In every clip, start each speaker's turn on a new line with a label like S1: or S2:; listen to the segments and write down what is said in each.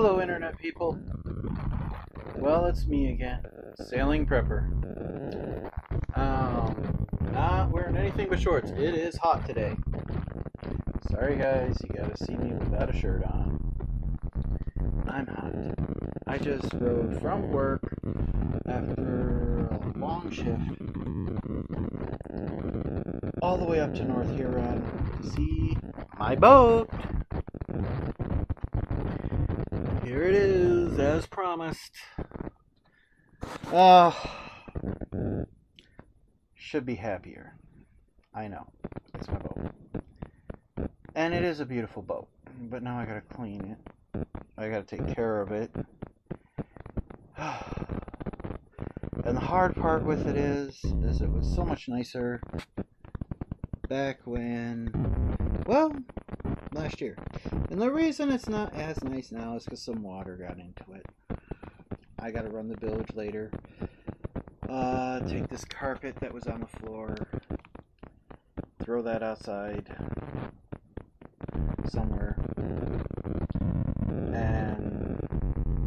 S1: Hello, Internet people. Well, it's me again, Sailing Prepper. Not wearing anything but shorts. It is hot today. Sorry, guys, you gotta see me without a shirt on. I'm hot. I just rode from work after a long shift all the way up to North Huron to see my boat. Here it is, as promised. Should be happier. I know. It's my boat. And it is a beautiful boat. But now I gotta clean it. I gotta take care of it. And the hard part with it is it was so much nicer back when, well, last year. And the reason it's not as nice now is because some water got into it. I gotta run the bilge later. Take this carpet that was on the floor, throw that outside somewhere, and,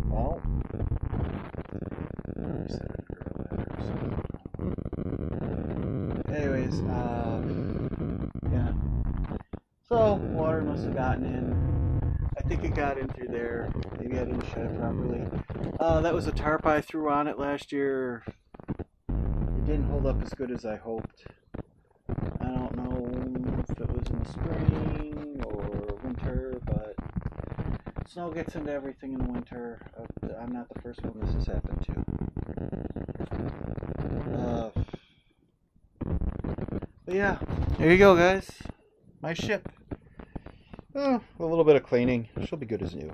S1: well, anyways, yeah. So, water must have gotten in. I think it got in through there. Maybe I didn't shut it properly. That was a tarp I threw on it last year. It didn't hold up as good as I hoped. I don't know if it was in the spring or winter, but snow gets into everything in the winter. I'm not the first one this has happened to. But yeah, there you go, guys. My ship. A little bit of cleaning. She'll be good as new.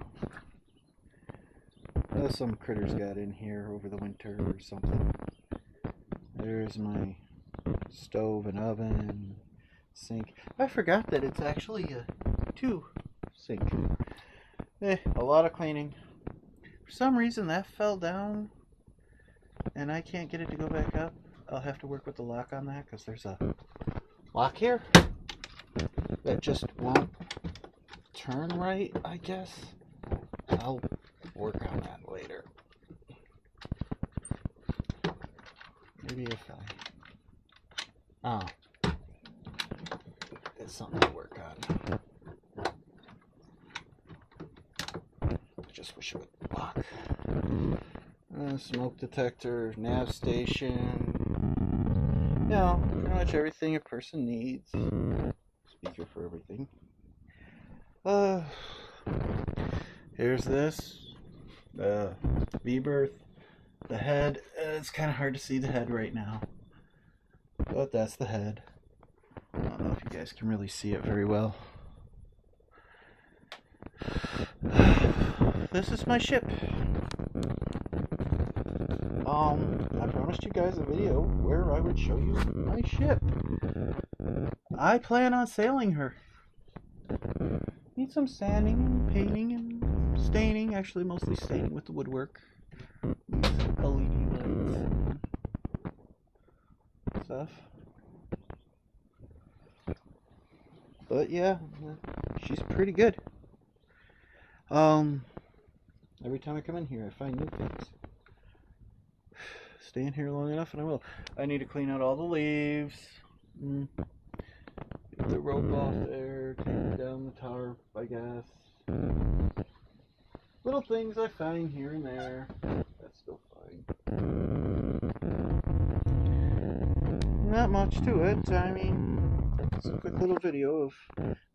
S1: Some critters got in here over the winter or something. There's my stove and oven, sink. I forgot that it's actually a two-sink. A lot of cleaning. For some reason that fell down and I can't get it to go back up. I'll have to work with the lock on that because there's a lock here that just won't turn right, I guess. I'll work on that later. Maybe if it's something to work on. Just wish it would lock. Smoke detector, nav station. You know, pretty much everything a person needs. Speaker for everything. Here's this. V-berth. The head. It's kind of hard to see the head right now. But that's the head. I don't know if you guys can really see it very well. This is my ship. I promised you guys a video where I would show you my ship. I plan on sailing her. Need some sanding and painting and staining. Actually, mostly staining with the woodwork. LED lights and stuff. But yeah, she's pretty good. Every time I come in here, I find new things. Stay in here long enough and I will. I need to clean out all the leaves. Get the rope off there. Take down the tarp, I guess. Little things I find here and there. That's still fine. Not much to it. I mean, it's a quick little video of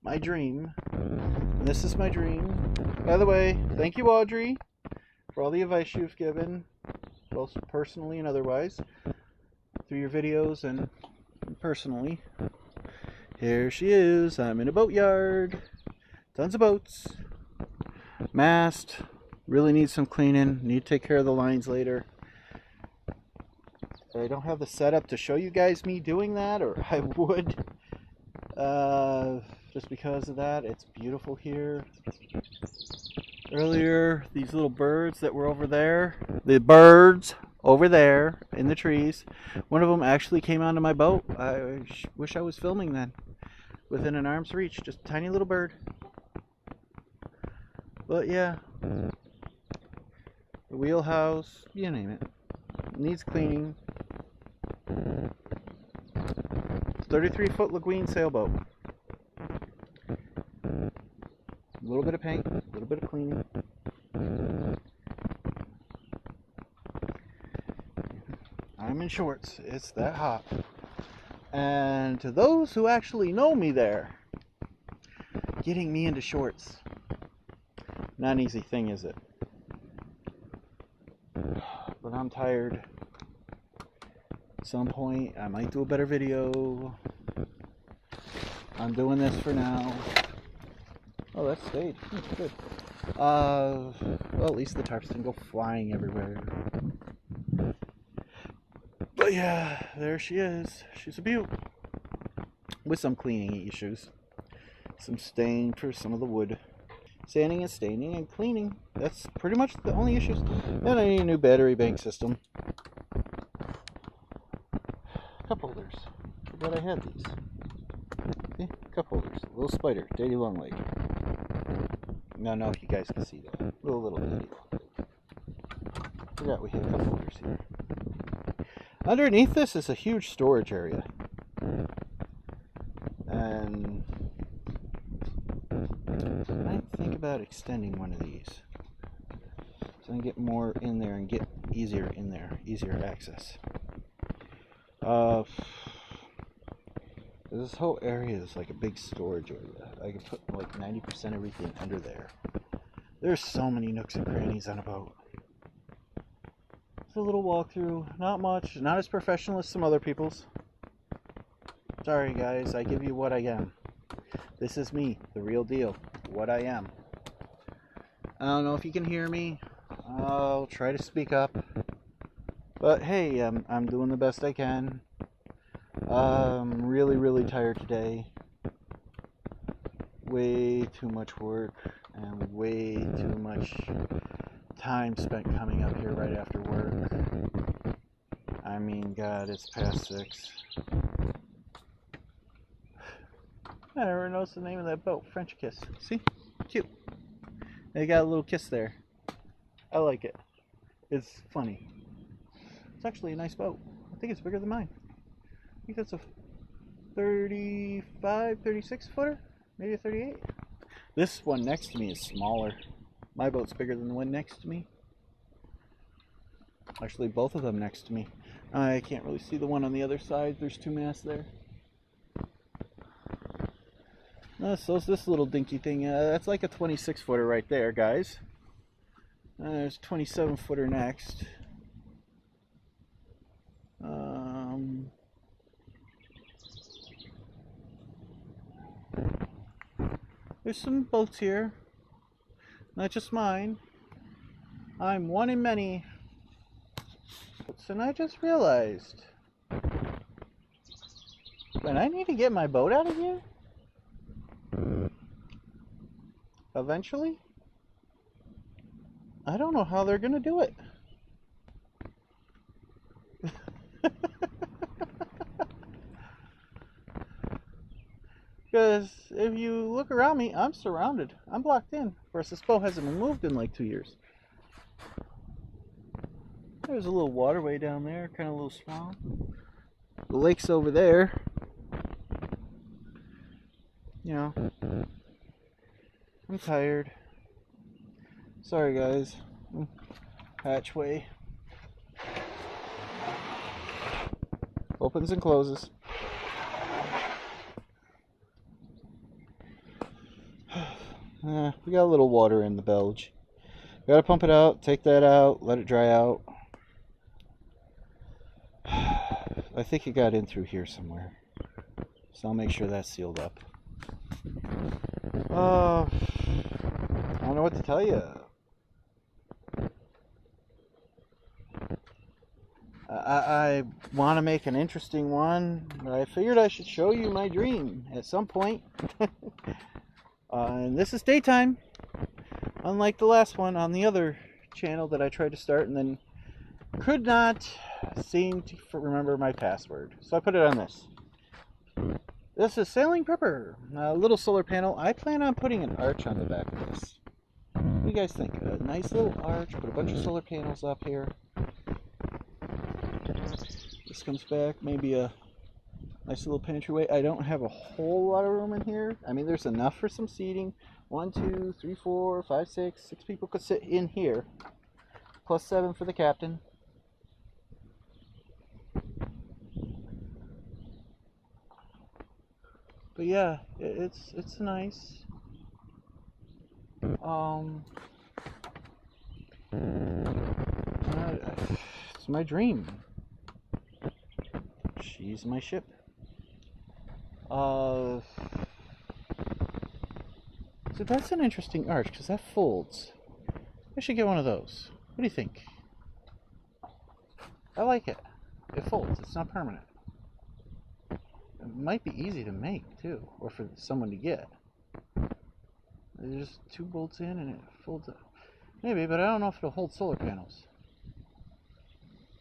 S1: my dream. And this is my dream. By the way, thank you, Audrey, for all the advice you've given, both personally and otherwise, through your videos and personally. Here she is. I'm in a boatyard. Tons of boats. Mast. Really needs some cleaning. Need to take care of the lines later. I don't have the setup to show you guys me doing that, or I would. Just because of that. It's beautiful here. Earlier, these little birds that were over there, the birds over there in the trees, one of them actually came onto my boat. I wish I was filming then. Within an arm's reach, just a tiny little bird. But yeah, the wheelhouse, you name it. Needs cleaning. 33-foot Laguine sailboat. A little bit of paint, a little bit of cleaning. I'm in shorts. It's that hot. And to those who actually know me there, getting me into shorts, not an easy thing, is it? But I'm tired. At some point, I might do a better video. I'm doing this for now. Oh, that's stayed. Good. Well, at least the tarps didn't go flying everywhere. But yeah, there she is. She's a beaut. With some cleaning issues. Some stain for some of the wood. Sanding and staining and cleaning. That's pretty much the only issues. Then I need a new battery bank system. Cup holders. Forgot I had these. See? Cup holders. Little spider. Daddy long leg. Now, if you guys can see that. Little daddy long leg. Forgot we had cup holders here. Underneath this is a huge storage area. And I think about extending one of these. So I can get more in there and get easier in there. Easier access. This whole area is like a big storage area. I can put like 90% everything under there. There's so many nooks and crannies on a boat. It's a little walkthrough, not much, not as professional as some other people's. Sorry guys, I give you what I am. This is me, the real deal, what I am. I don't know if you can hear me. I'll try to speak up. But hey, I'm doing the best I can. I'm really tired today. Way too much work and way too much time spent coming up here right after work. I mean, God, it's past 6. I never noticed the name of that boat. French Kiss. See? Cute. They got a little kiss there. I like it. It's funny. It's actually a nice boat. I think it's bigger than mine. I think that's a 35, 36 footer? Maybe a 38? This one next to me is smaller. My boat's bigger than the one next to me. Actually, both of them next to me. I can't really see the one on the other side. There's 2 masts there. So it's this little dinky thing. That's like a 26 footer right there, guys. There's a 27 footer next. There's some boats here. Not just mine. I'm one in many. And I just realized that I need to get my boat out of here. Eventually. I don't know how they're gonna do it. Because if you look around me, I'm surrounded. I'm blocked in. Of course, this boat hasn't been moved in like 2 years. There's a little waterway down there, kind of a little small. The lake's over there. You know, I'm tired. Sorry, guys. Hatchway. Opens and closes. We got a little water in the bilge. Gotta pump it out, take that out, let it dry out. I think it got in through here somewhere. So I'll make sure that's sealed up. I don't know what to tell you. I want to make an interesting one, but I figured I should show you my dream at some point. And this is daytime, unlike the last one on the other channel that I tried to start and then could not seem to remember my password. So I put it on this. This is Sailing Prepper, a little solar panel. I plan on putting an arch on the back of this. do you guys think? A nice little arch, put a bunch of solar panels up here. This comes back, maybe a nice little entryway. I don't have a whole lot of room in here. I mean, there's enough for some seating. 1, 2, 3, 4, 5, 6. 6 people could sit in here. Plus 7 for the captain. But yeah, it's nice. It's my dream. She's my ship. So that's an interesting arch because that folds. I should get one of those. What do you think? I like it. It folds. It's not permanent. It might be easy to make too, or for someone to get. There's just 2 bolts in and it folds up. Maybe, but I don't know if it'll hold solar panels.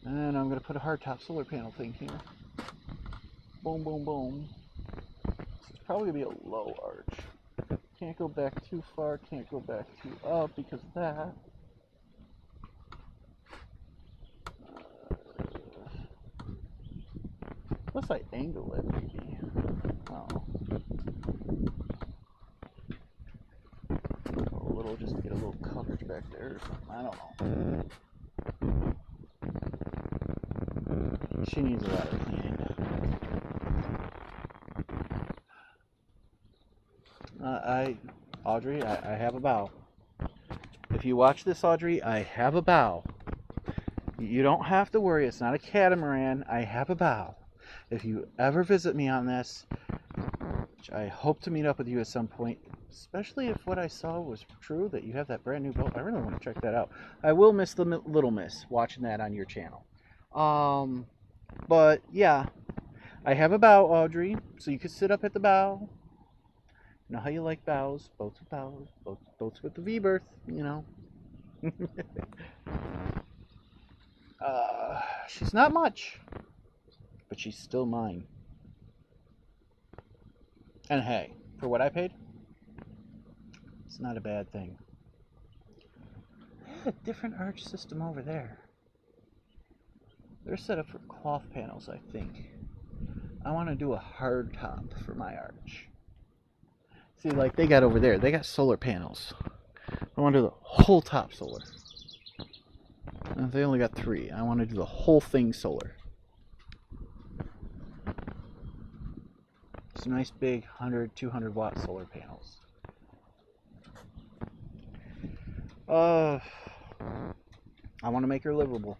S1: And I'm going to put a hardtop solar panel thing here. Boom, boom, boom. It's probably going to be a low arch. Can't go back too far, can't go back too up because of that. Unless I angle it, maybe. Oh. A little, just to get a little coverage back there or something. I don't know. She needs a lot of cleaning. Audrey, I have a bow. If you watch this, Audrey, I have a bow. You don't have to worry. It's not a catamaran. I have a bow. If you ever visit me on this, which I hope to meet up with you at some point, especially if what I saw was true, that you have that brand new boat, I really want to check that out. I will miss the Little Miss watching that on your channel. But yeah, I have a bow, Audrey, so you could sit up at the bow. You know how you like bows, boats with bows, boats with the V-berth, you know. She's not much, but she's still mine. And hey, for what I paid, it's not a bad thing. They have a different arch system over there. They're set up for cloth panels, I think. I want to do a hard top for my arch. See, like they got over there, they got solar panels. I want to do the whole top solar. They only got 3. I want to do the whole thing solar. Some nice big 100, 200 watt solar panels. I want to make her livable.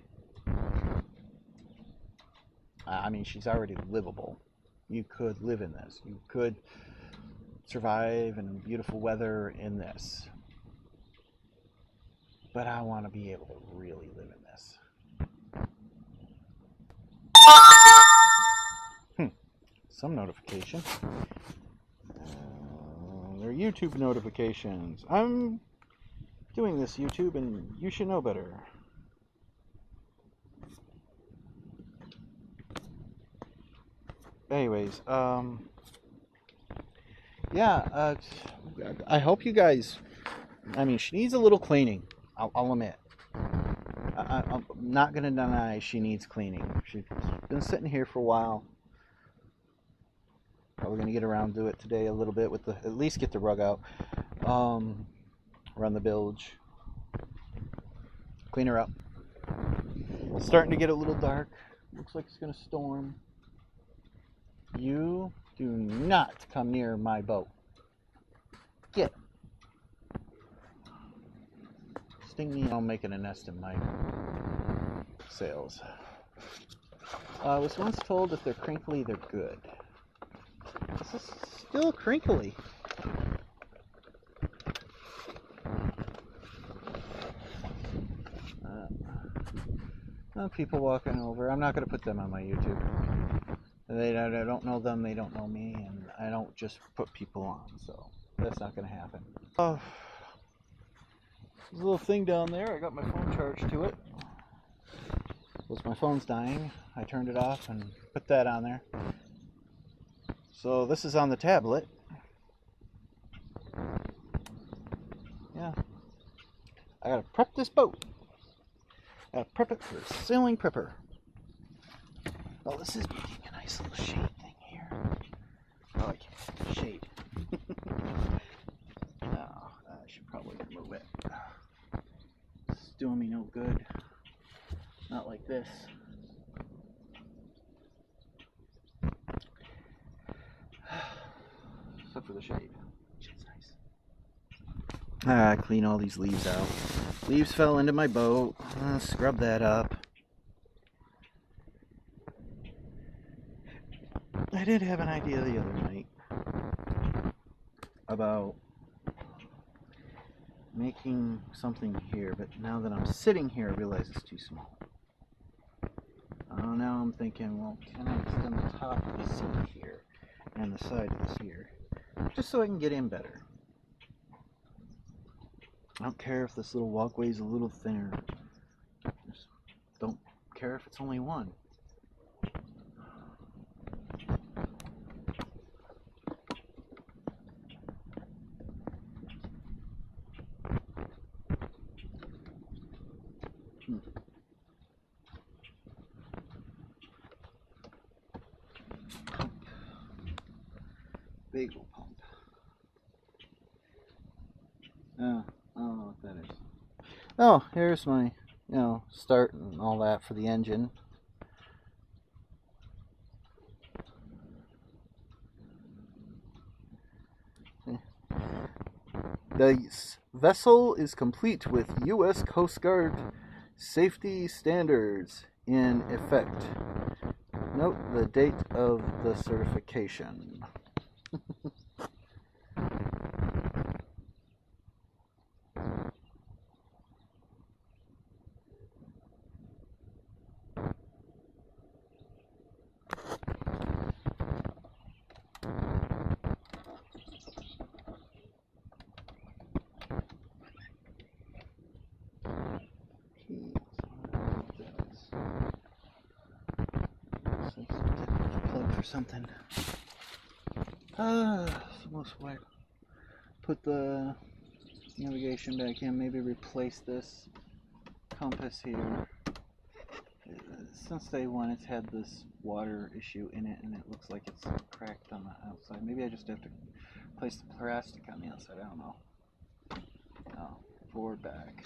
S1: I mean, she's already livable. You could live in this. You could survive in beautiful weather in this. But I want to be able to really live in this. Some notification. They're YouTube notifications. I'm doing this, YouTube, and you should know better. Anyways, yeah, I hope you guys, I mean, she needs a little cleaning, I'll admit. I'm not going to deny she needs cleaning. She's been sitting here for a while. Probably going to get around to it today a little bit, with the, at least get the rug out, run the bilge, clean her up. It's starting to get a little dark. Looks like it's going to storm. You do not come near my boat. Get. Sting me, I'm making a nest in my sails. I was once told if they're crinkly, they're good. This is still crinkly. People walking over. I'm not going to put them on my YouTube. I don't know them, they don't know me, and I don't just put people on, so that's not going to happen. Oh, there's a little thing down there. I got my phone charged to it. Was my phone's dying. I turned it off and put that on there. So this is on the tablet. Yeah. I gotta prep this boat. I gotta prep it for a sailing prepper. Oh, this is making a nice little shade thing here. I like shade. Oh, I should probably remove it. It's doing me no good. Not like this. Except for the shade. It's nice. Clean all these leaves out. Leaves fell into my boat. Scrub that up. I did have an idea the other night about making something here, but now that I'm sitting here, I realize it's too small. Now I'm thinking, well, can I extend the top of the seat here and the side of this here, just so I can get in better. I don't care if this little walkway is a little thinner. Just don't care if it's only one. Bagel pump. I don't know what that is. Oh, here's my, start and all that for the engine. The vessel is complete with U.S. Coast Guard safety standards in effect. Note the date of the certification. Plug for something. Almost why put the navigation back in, maybe replace this compass here. Since day one it's had this water issue in it and it looks like it's cracked on the outside. Maybe I just have to place the plastic on the outside, I don't know. Oh, forward, back.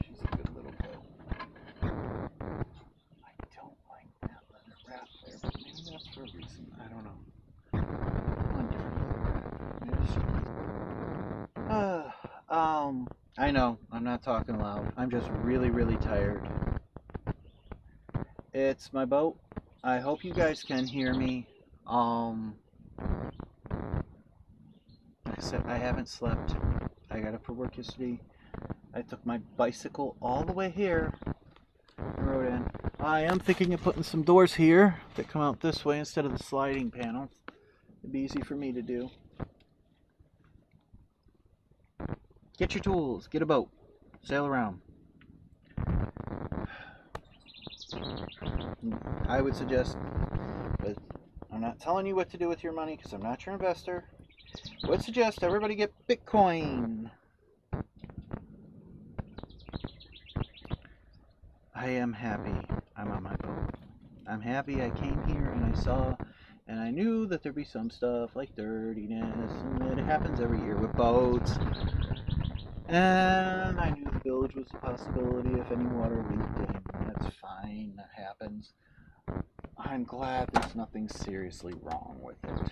S1: She's a good little boat. I don't like that leather wrap there, but maybe that's for a reason, I don't know. One different I know, I'm not talking loud. I'm just really, really tired. It's my boat. I hope you guys can hear me. Like I said, I haven't slept. I got up for work yesterday. I took my bicycle all the way here and rode in. I am thinking of putting some doors here that come out this way instead of the sliding panel. It'd be easy for me to do. Get your tools, get a boat, sail around. I would suggest, but I'm not telling you what to do with your money because I'm not your investor. I would suggest everybody get Bitcoin. I am happy I'm on my boat. I'm happy I came here and I saw and I knew that there'd be some stuff like dirtiness and it happens every year with boats. And I knew the village was a possibility if any water leaked in. That's fine, that happens. I'm glad there's nothing seriously wrong with it.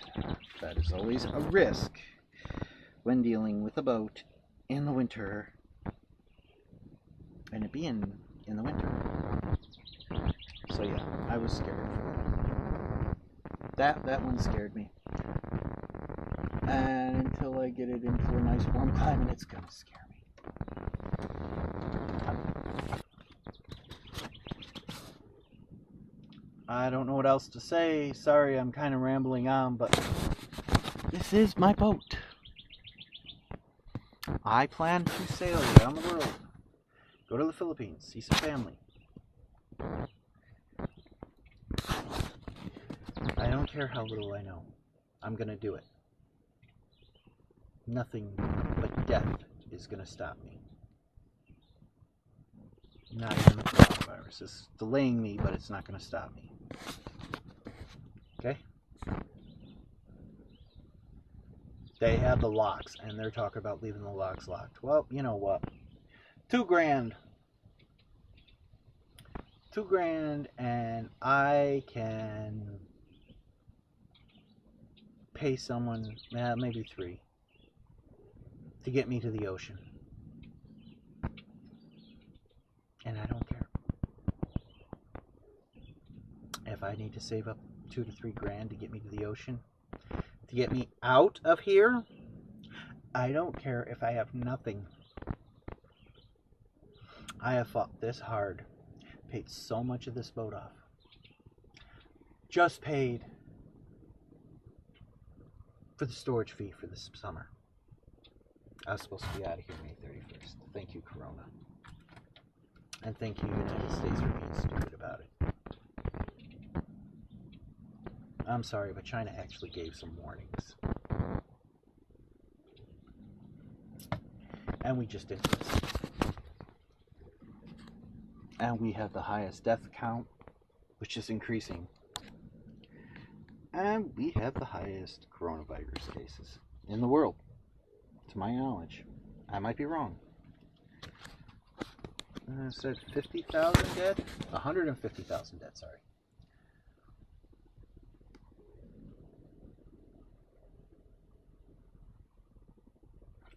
S1: That is always a risk when dealing with a boat in the winter. And it being in the winter. So yeah, I was scared for that. That one scared me. And until I get it into a nice warm climate, it's gonna scare me. I don't know what else to say. Sorry, I'm kind of rambling on, but this is my boat. I plan to sail around the world. Go to the Philippines, see some family. I don't care how little I know. I'm gonna do it. Nothing but death is going to stop me. Not even the coronavirus. It's delaying me, but it's not going to stop me. Okay? They have the locks, and they're talking about leaving the locks locked. Well, you know what? $2,000. $2,000, and I can pay someone, maybe $3,000, to get me to the ocean. And I don't care. If I need to save up $2,000 to $3,000 to get me to the ocean, to get me out of here, I don't care if I have nothing. I have fought this hard, paid so much of this boat off. Just paid for the storage fee for this summer. I was supposed to be out of here May 31st. Thank you, Corona. And thank you, United States, for being stupid about it. I'm sorry, but China actually gave some warnings. And we just didn't listen. And we have the highest death count, which is increasing. And we have the highest coronavirus cases in the world, to my knowledge. I might be wrong. I said 50,000 dead? 150,000 dead, sorry.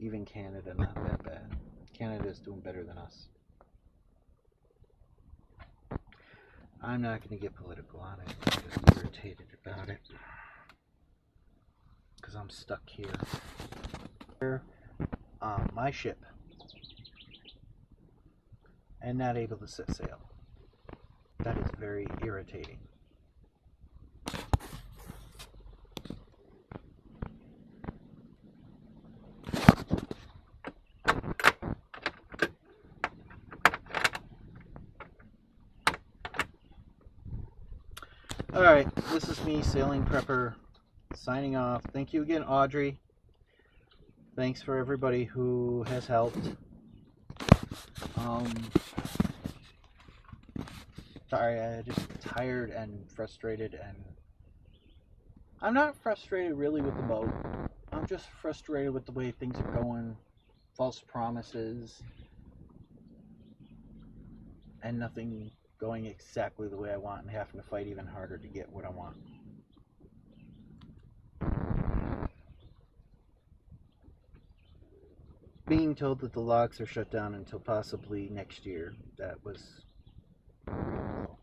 S1: Even Canada, not that bad. Canada is doing better than us. I'm not going to get political on it. I'm just irritated about it. Because I'm stuck here. On my ship. And not able to set sail. That is very irritating. Alright, this is me, Sailing Prepper, signing off. Thank you again, Audrey. Thanks for everybody who has helped. Sorry, I'm just tired and frustrated, and I'm not frustrated really with the boat. I'm just frustrated with the way things are going, false promises, and nothing going exactly the way I want, and having to fight even harder to get what I want. Being told that the locks are shut down until possibly next year, that was real.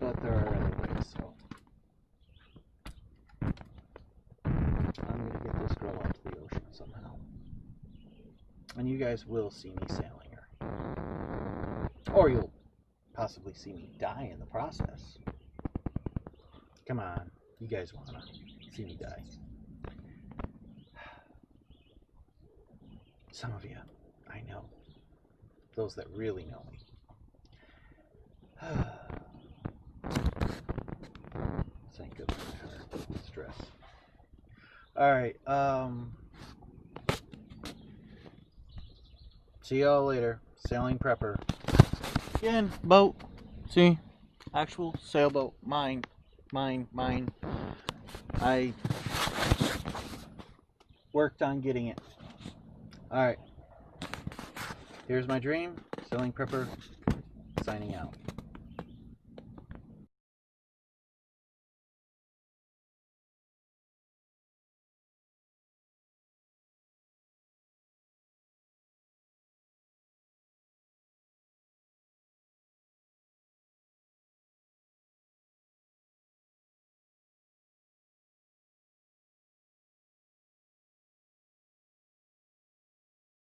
S1: But there are other ways, so I'm going to get this girl out to the ocean somehow. And you guys will see me sailing her. Or you'll possibly see me die in the process. Come on, you guys want to see me die. Some of you, I know. Those that really know me. Thank goodness my heart. Stress. Alright, see y'all later. Sailing Prepper. Again, boat. See? Actual sailboat. Mine. I worked on getting it. Alright. Here's my dream. Sailing Prepper. Signing out.